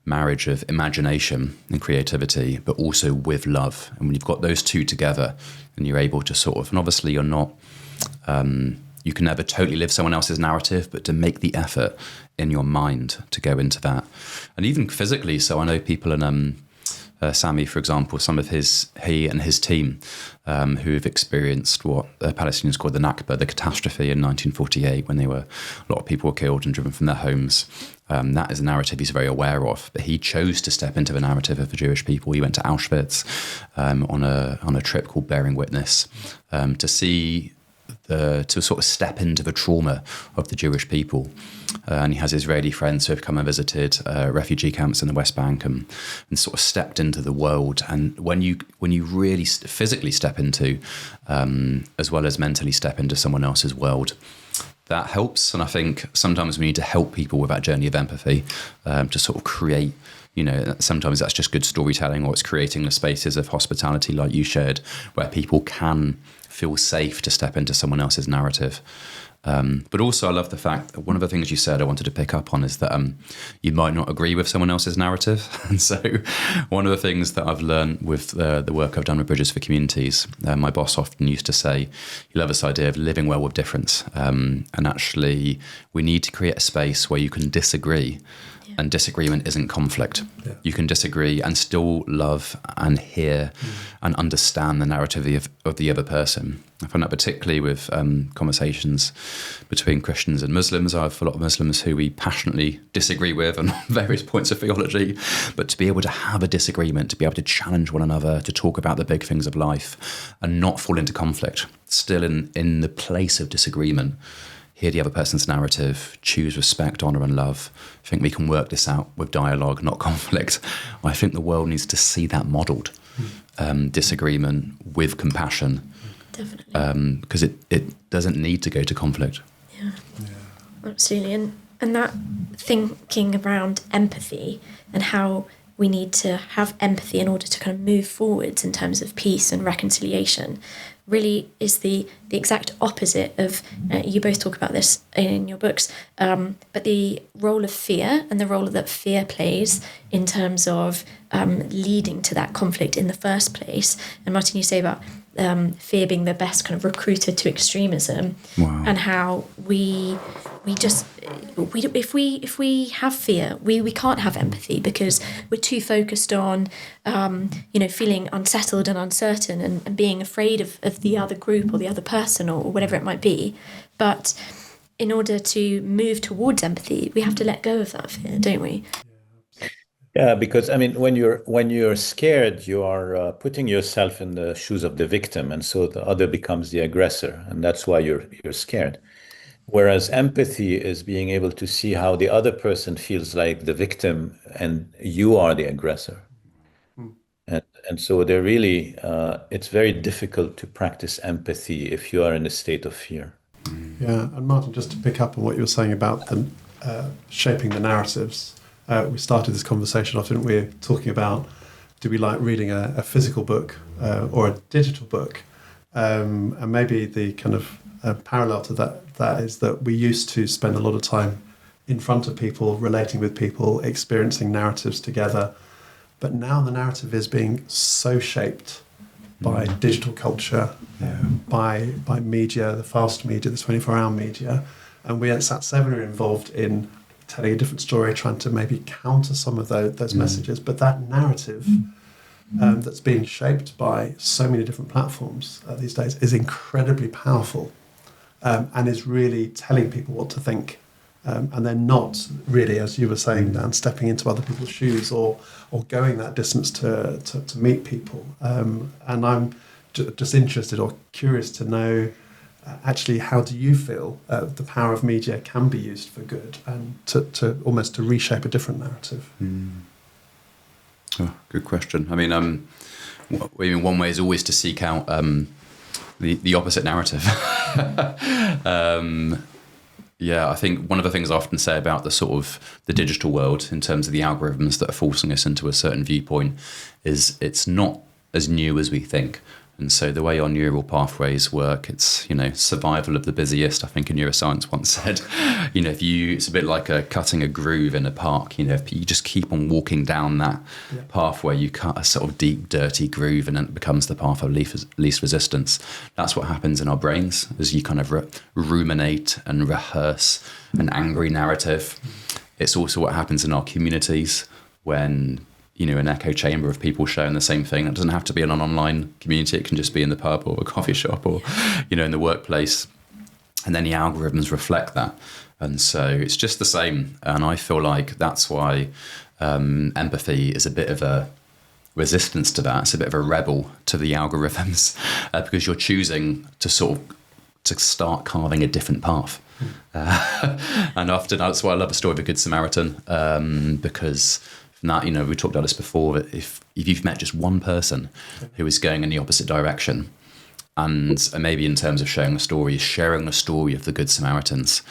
marriage of imagination and creativity, but also with love. And when you've got those two together, and you're able to sort of, and obviously you're not, you can never totally live someone else's narrative, but to make the effort in your mind to go into that. And even physically, so I know people in Sami, for example, he and his team who have experienced what the Palestinians called the Nakba, the catastrophe in 1948, when a lot of people were killed and driven from their homes. That is a narrative he's very aware of, but he chose to step into the narrative of the Jewish people. He went to Auschwitz on a trip called Bearing Witness to see to sort of step into the trauma of the Jewish people. And he has Israeli friends who have come and visited refugee camps in the West Bank and sort of stepped into the world. And when you really physically step into, as well as mentally step into someone else's world, that helps. And I think sometimes we need to help people with that journey of empathy, to sort of create, sometimes that's just good storytelling, or it's creating the spaces of hospitality like you shared, where people can feel safe to step into someone else's narrative. But also I love the fact that one of the things you said I wanted to pick up on is that you might not agree with someone else's narrative. And so one of the things that I've learned with the work I've done with Bridges for Communities, my boss often used to say, you love this idea of living well with difference. And actually we need to create a space where you can disagree. And disagreement isn't conflict. Yeah. You can disagree and still love and hear and understand the narrative of the other person. I find that particularly with conversations between Christians and Muslims. I have a lot of Muslims who we passionately disagree with on various points of theology. But to be able to have a disagreement, to be able to challenge one another, to talk about the big things of life and not fall into conflict, still in the place of disagreement, hear the other person's narrative, choose respect, honour and love. I think we can work this out with dialogue, not conflict. I think the world needs to see that modelled, disagreement with compassion. Definitely. Because it doesn't need to go to conflict. Yeah. Absolutely. And that thinking around empathy and how we need to have empathy in order to kind of move forwards in terms of peace and reconciliation really is the exact opposite of, you both talk about this in your books, but the role of fear and the role that fear plays in terms of leading to that conflict in the first place. And Martin, you say about fear being the best kind of recruiter to extremism. Wow. And how if we have fear, we can't have empathy because we're too focused on feeling unsettled and uncertain and being afraid of the other group or the other person or whatever it might be. But in order to move towards empathy, we have to let go of that fear, don't we? Yeah, because I mean, when you're scared, you are putting yourself in the shoes of the victim, and so the other becomes the aggressor, and that's why you're scared. Whereas empathy is being able to see how the other person feels like the victim, and you are the aggressor. And so they're really, it's very difficult to practice empathy if you are in a state of fear. Yeah, and Martin, just to pick up on what you were saying about the shaping the narratives. We started this conversation off, didn't we, talking about, do we like reading a physical book or a digital book? And maybe the kind of parallel to that is that we used to spend a lot of time in front of people, relating with people, experiencing narratives together. But now the narrative is being so shaped by digital culture, by media, the fast media, the 24-hour media. And we at Sat7 are involved in telling a different story, trying to maybe counter some of those messages. But that narrative that's being shaped by so many different platforms these days is incredibly powerful and is really telling people what to think. And they're not really, as you were saying, Dan, stepping into other people's shoes or going that distance to meet people. And I'm just interested or curious to know, actually, how do you feel the power of media can be used for good and to almost to reshape a different narrative? Oh, good question. I mean, one way is always to seek out the opposite narrative. Yeah, I think one of the things I often say about the digital world in terms of the algorithms that are forcing us into a certain viewpoint is it's not as new as we think. And so the way our neural pathways work, it's, survival of the busiest, I think a neuroscience once said. It's a bit like cutting a groove in a park. If you just keep on walking down that pathway, you cut a sort of deep, dirty groove and then it becomes the path of least resistance. That's what happens in our brains as you kind of ruminate and rehearse an angry narrative. It's also what happens in our communities when an echo chamber of people sharing the same thing. It doesn't have to be in an online community. It can just be in the pub or a coffee shop or, in the workplace. And then the algorithms reflect that. And so it's just the same. And I feel like that's why empathy is a bit of a resistance to that. It's a bit of a rebel to the algorithms because you're choosing to start carving a different path. And often that's why I love the story of a Good Samaritan, because we talked about this before, that if you've met just one person who is going in the opposite direction, And maybe in terms of sharing the story of the Good Samaritans,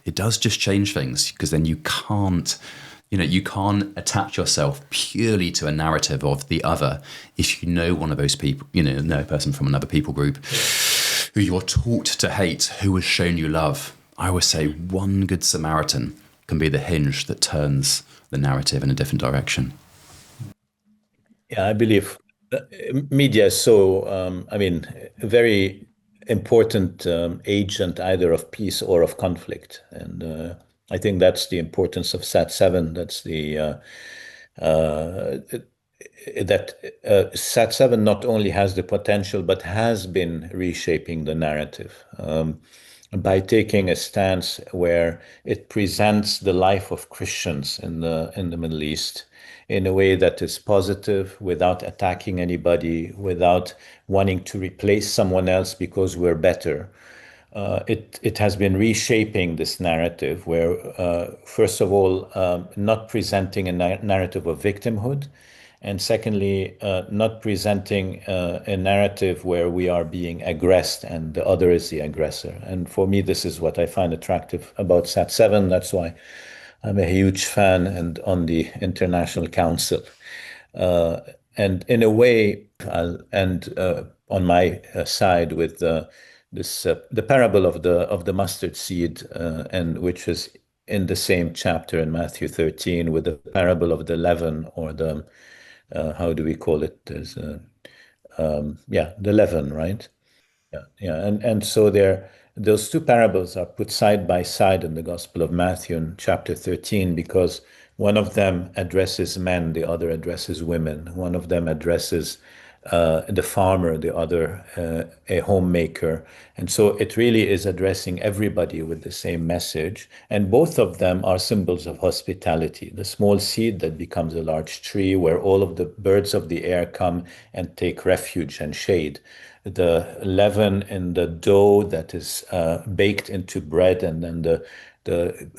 it does just change things, because then you can't attach yourself purely to a narrative of the other if you know one of those people, know a person from another people group who you're taught to hate, who has shown you love. I always say one Good Samaritan can be the hinge that turns the narrative in a different direction. Yeah, I believe media is so, a very important agent either of peace or of conflict. And I think that's the importance of Sat7. That's that Sat7 not only has the potential, but has been reshaping the narrative by taking a stance where it presents the life of Christians in the Middle East in a way that is positive, without attacking anybody, without wanting to replace someone else because we're better. It has been reshaping this narrative where, first of all, not presenting a narrative of victimhood, and secondly, not presenting a narrative where we are being aggressed and the other is the aggressor. And for me, this is what I find attractive about Sat7. That's why I'm a huge fan and on the International Council. And in a way, I'll end on my side with the parable of the mustard seed, and which is in the same chapter in Matthew 13 with the parable of the leaven, or the how do we call it? There's the leaven, right? Yeah, and so those two parables are put side by side in the Gospel of Matthew in chapter 13, because one of them addresses men, the other addresses women. One of them addresses the farmer, the other a homemaker. And so it really is addressing everybody with the same message. And both of them are symbols of hospitality. The small seed that becomes a large tree where all of the birds of the air come and take refuge and shade. The leaven in the dough that is baked into bread, and then the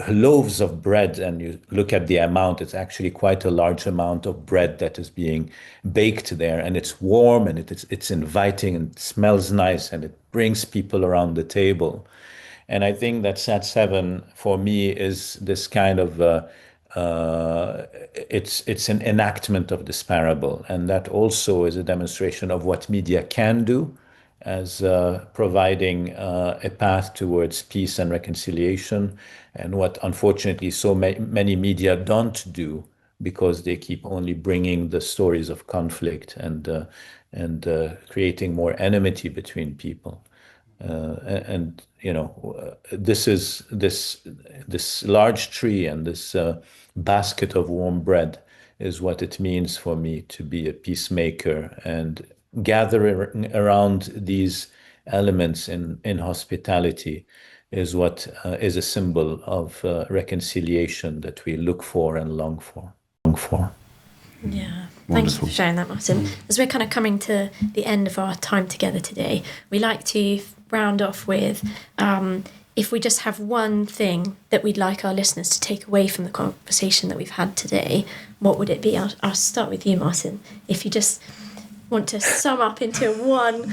loaves of bread, and you look at the amount, it's actually quite a large amount of bread that is being baked there, and it's warm, and it's inviting, and it smells nice, and it brings people around the table. And I think that Sat7 for me is this kind of it's an enactment of this parable, and that also is a demonstration of what media can do as providing a path towards peace and reconciliation, and what unfortunately so many media don't do, because they keep only bringing the stories of conflict and creating more enmity between people. And this large tree and this basket of warm bread is what it means for me to be a peacemaker, and gathering around these elements in hospitality is what is a symbol of reconciliation that we look for and long for. Yeah, thank you for sharing that, Martin. As we're kind of coming to the end of our time together today, we like to round off with if we just have one thing that we'd like our listeners to take away from the conversation that we've had today, what would it be? I'll start with you, Martin. If you just want to sum up into one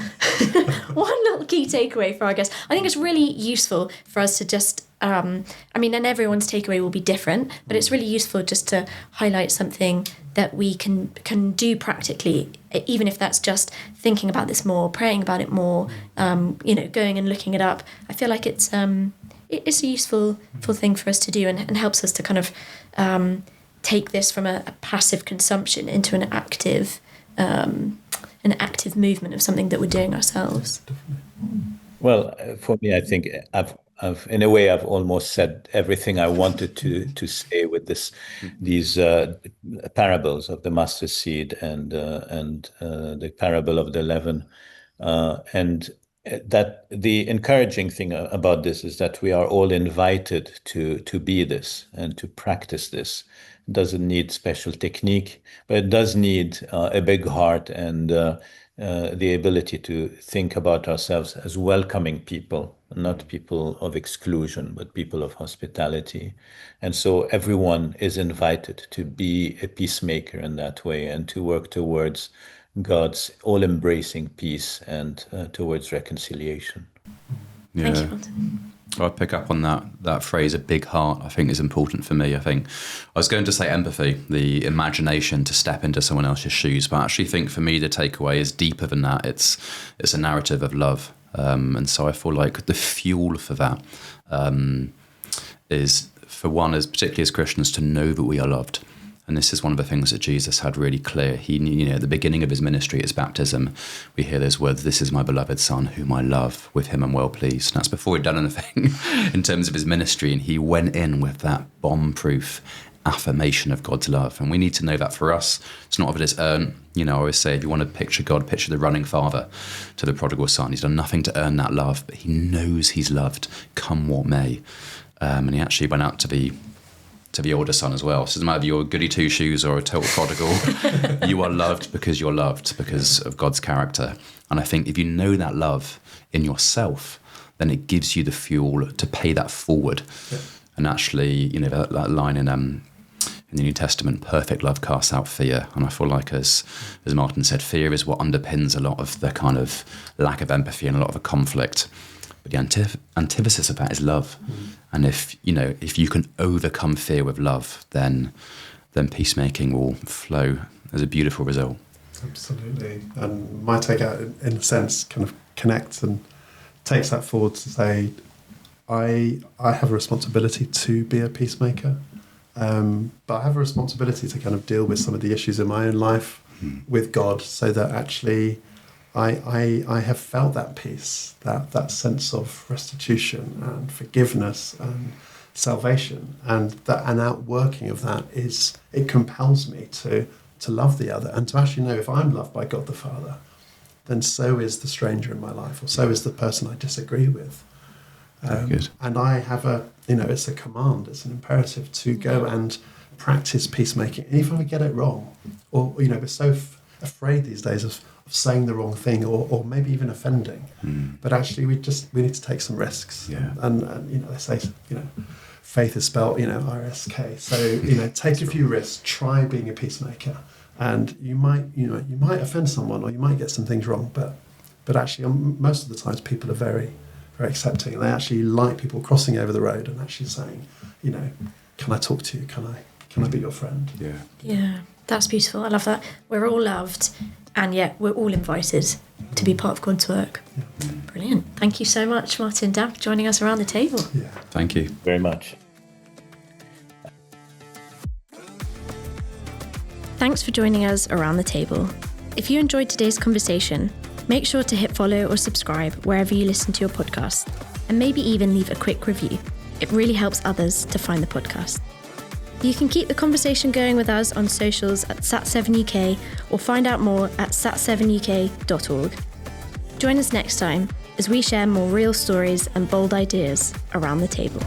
little key takeaway for our guests. I think it's really useful for us to just, and everyone's takeaway will be different, but it's really useful just to highlight something that we can do practically, even if that's just thinking about this more, praying about it more, going and looking it up. I feel like it's a useful thing for us to do, and helps us to kind of take this from a passive consumption into an active movement of something that we're doing ourselves. Well, for me, I think I've in a way I've almost said everything I wanted to say with these parables of the mustard seed and the parable of the leaven, and that the encouraging thing about this is that we are all invited to be this and to practice this. It doesn't need special technique, but it does need a big heart and the ability to think about ourselves as welcoming people, not people of exclusion, but people of hospitality. And so everyone is invited to be a peacemaker in that way, and to work towards God's all-embracing peace and towards reconciliation. Yeah. Thank you, Martin. I pick up on that phrase, a big heart, I think is important for me. I was going to say empathy, the imagination to step into someone else's shoes, but I actually think for me the takeaway is deeper than that. It's a narrative of love. And so I feel like the fuel for that is, for one, particularly as Christians, to know that we are loved. And this is one of the things that Jesus had really clear. He knew, at the beginning of his ministry, his baptism, we hear those words, "This is my beloved son, whom I love, with him I'm well pleased." And that's before he'd done anything in terms of his ministry. And he went in with that bomb-proof affirmation of God's love. And we need to know that for us. It's not of this earn. I always say, if you want to picture God, picture the running father to the prodigal son. He's done nothing to earn that love, but he knows he's loved, come what may. And he actually went out to the older son as well. So it doesn't matter if you're a goody two-shoes or a total prodigal, you are loved because you're loved because of God's character. And I think if you know that love in yourself, then it gives you the fuel to pay that forward. Yeah. And actually, that line in the New Testament, perfect love casts out fear. And I feel like, as Martin said, fear is what underpins a lot of the kind of lack of empathy and a lot of the conflict. But the antithesis of that is love. And if you can overcome fear with love, then peacemaking will flow as a beautiful result. Absolutely. And my takeout, in a sense, kind of connects and takes that forward to say, I have a responsibility to be a peacemaker, but I have a responsibility to kind of deal with some of the issues in my own life with God, so that actually I have felt that peace, that sense of restitution and forgiveness and salvation, and that an outworking of that is, it compels me to love the other, and to actually know if I'm loved by God the Father, then so is the stranger in my life, or so is the person I disagree with. And I have it's a command, it's an imperative to go and practice peacemaking, and even if I get it wrong, or we're so afraid these days of saying the wrong thing, or maybe even offending. But actually we need to take some risks. Yeah. And they say, faith is spelled, RSK. So, take a few risks, try being a peacemaker. And you might offend someone, or you might get some things wrong, but actually most of the times people are very, very accepting, and they actually like people crossing over the road and actually saying, can I talk to you? Can I be your friend? Yeah. Yeah, that's beautiful. I love that. We're all loved, and yet we're all invited to be part of God's work. Yeah. Brilliant. Thank you so much, Martin and Dan, for joining us around the table. Yeah. Thank you very much. Thanks for joining us around the table. If you enjoyed today's conversation, make sure to hit follow or subscribe wherever you listen to your podcast, and maybe even leave a quick review. It really helps others to find the podcast. You can keep the conversation going with us on socials at Sat7UK, or find out more at sat7uk.org. Join us next time as we share more real stories and bold ideas around the table.